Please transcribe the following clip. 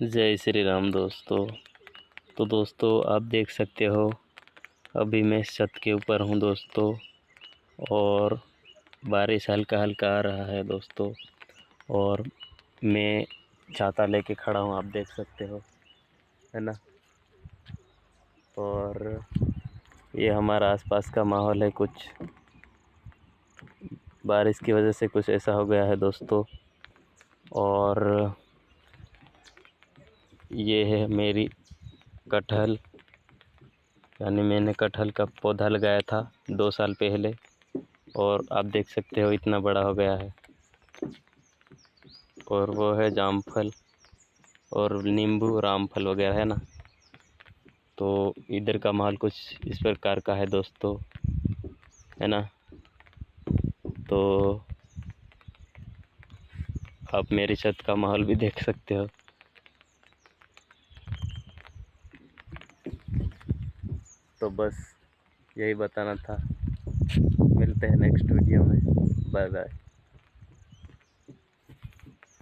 जय श्री राम दोस्तों। तो दोस्तों आप देख सकते हो अभी मैं छत के ऊपर हूँ दोस्तों, और बारिश हल्का हल्का आ रहा है दोस्तों। और मैं छाता लेके खड़ा हूँ, आप देख सकते हो, है ना। और ये हमारा आसपास का माहौल है, कुछ बारिश की वजह से कुछ ऐसा हो गया है दोस्तों। और ये है मेरी कटहल, यानी मैंने कटहल का पौधा लगाया था 2 साल पहले, और आप देख सकते हो इतना बड़ा हो गया है। और वो है जामफल और नींबू रामफल वगैरह, है ना। तो इधर का माहौल कुछ इस प्रकार का है दोस्तों, है ना। तो आप मेरी छत का माहौल भी देख सकते हो। तो बस यही बताना था। मिलते हैं नेक्स्ट वीडियो में। Bye bye.